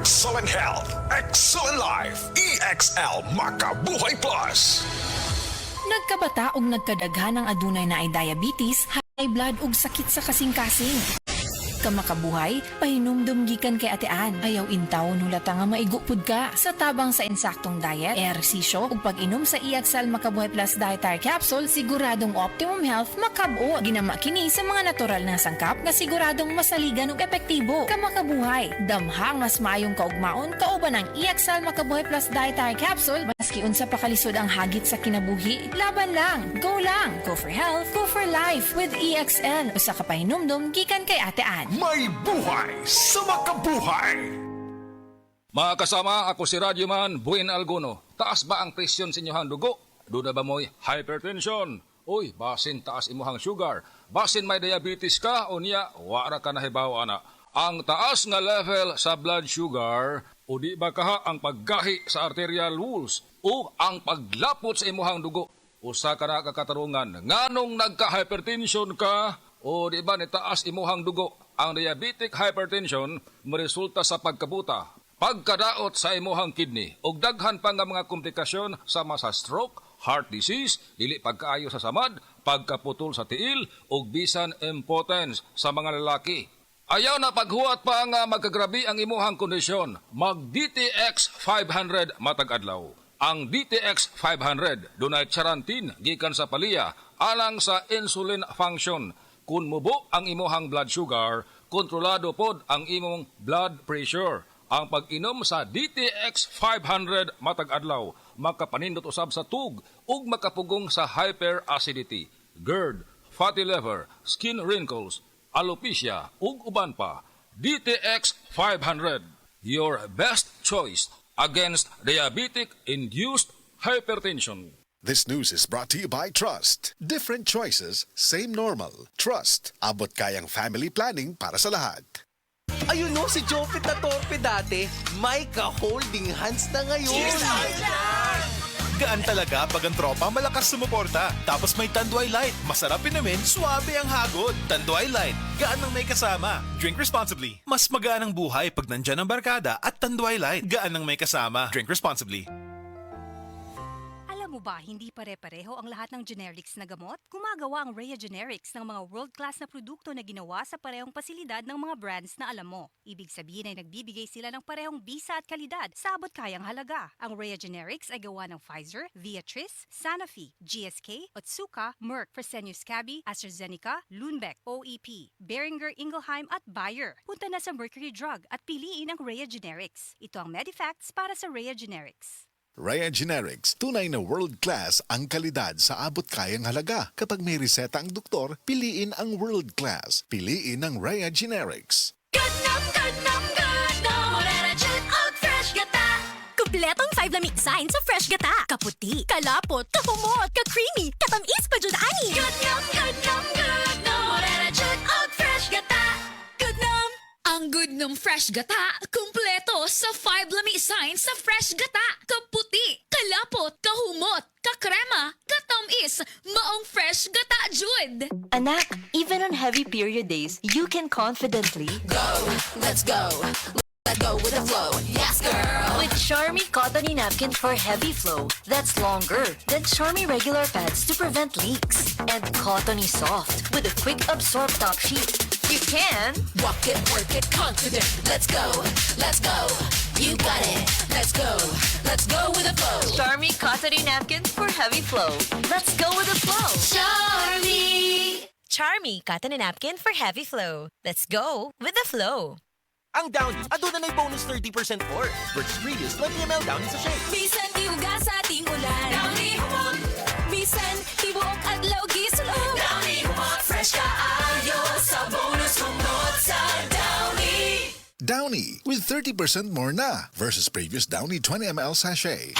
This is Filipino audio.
Excellent health, excellent life. EXL Makabuhay Plus. Nagkabata og nagkadaghan ng adunay na ay diabetes, high blood ug sakit sa kasing-kasing. Kamakabuhay, pahinumdum gikan kay atean. Ayaw intaw nulata nga maigupod ka. Sa tabang sa insaktong diet, ehersisyo ug pag-inom sa EXL Makabuhay Plus Dietary Capsule, siguradong optimum health makab-o. Ginama kini sa mga natural na sangkap nga siguradong masaligan ug epektibo. Kamakabuhay, damhang mas maayong kaugmaon kauban ng EXL Makabuhay Plus Dietary Capsule. Maski unsa pa kalisod ang hagit sa kinabuhi, laban lang, go lang. Go for health, go for life with EXL. Usa ka pahinumdum gikan kay atean. May buhay sa makabuhay! Mga kasama, ako si Radyo Man, Buin Alguno. Taas ba ang presyon sa inyong dugo? Duda ba mo'y hypertension? Uy, basin taas imuhang sugar. Basin may diabetes ka o niya, wara ka nahibaw ana. Ang taas nga level sa blood sugar o di ba kaha ang paggahi sa arterial walls o ang paglapot sa imuhang dugo. Usa ka na kakatarungan, nganong nagka-hypertension ka o di ba ni taas imuhang dugo? Ang diabetic hypertension maresulta sa pagkabuta, pagkadaot sa imuhang kidney ug daghan pa nga mga komplikasyon sama sa stroke, heart disease, dili pagkaayo sa samad, pagkaputol sa tiil ug bisan impotence sa mga lalaki. Ayaw na paghuwat pa nga magkagrabi ang imuhang kondisyon. Mag DTX 500 matag adlaw. Ang DTX 500 dunay charantin gikan sa palya alang sa insulin function. Kung mubo ang imuhang blood sugar, kontrolado pod ang imong blood pressure. Ang pag-inom sa DTX 500 matag adlaw, makapanindot usab sa tug ug makapugong sa hyperacidity, GERD, fatty liver, skin wrinkles, alopecia ug uban pa. DTX 500, your best choice against diabetic-induced hypertension. This news is brought to you by Trust. Different choices, same normal. Trust. Abot kayang family planning para sa lahat. Ayun no, si Jopit na torpe dati, may ka-holding hands na ngayon. Gaan talaga pag ang tropa malakas sumuporta. Tapos may Tanduay Light. Masarap inumin, suabe ang hagod. Tanduay Light, gaan ng may kasama. Drink responsibly. Mas magaan ang buhay pag nandyan ang barkada at Tanduay Light. Gaan ng may kasama. Drink responsibly. Alam mo ba, hindi pare-pareho ang lahat ng generics na gamot? Gumagawa ang Rhea Generics ng mga world-class na produkto na ginawa sa parehong pasilidad ng mga brands na alam mo. Ibig sabihin ay nagbibigay sila ng parehong bisa at kalidad sa abot kayang halaga. Ang Rhea Generics ay gawa ng Pfizer, Viatris, Sanofi, GSK, Otsuka, Merck, Fresenius Kabi, AstraZeneca, Lundbeck, OEP, Boehringer Ingelheim at Bayer. Punta na sa Mercury Drug at piliin ang Rhea Generics. Ito ang Medifacts para sa Rhea Generics. Rhea Generics, tunay na world-class ang kalidad sa abot kayang halaga. Kapag may reseta ang doktor, piliin ang world-class. Piliin ang Rhea Generics. Kumpletong 5 lamig sign sa Fresh Gata. Kaputi, kalapot, kahumot, ka-creamy, katamis pa dyan ani. Good nom, morena dyan og Fresh Gata. Good nom. Ang Good nom Fresh Gata, kumpleto sa 5 lamig sign sa Fresh Gata. Kaputi, kalapot, kahumot, kakrema, katamis, maong Fresh Gata jud. Anak, even on heavy period days, you can confidently Go, let's go. Let's go with the flow. Yes, girl. with Charmy Cottony Napkins for heavy flow that's longer than Charmy regular pads to prevent leaks. And Cottony Soft with a quick absorb top sheet. You can Walk it, work it, confident. Let's go, let's go. You got it. Let's go with the flow. Charmy Cottony Napkins for heavy flow. Let's go with the flow. Charmy. Charmy Cotton and Napkin for heavy flow. Let's go with the flow. Ang Downy, aduna na'y bonus 30% for versus previous 20 ml Downy sa shake. Bisan tiuga sa ating ulan. Downy humot. Bisan tibuok adlaw gisulod. Downy humot. Fresh kaayo sa bonus humot sa Downy. Downy with 30% more na versus previous Downy 20 ml sachet.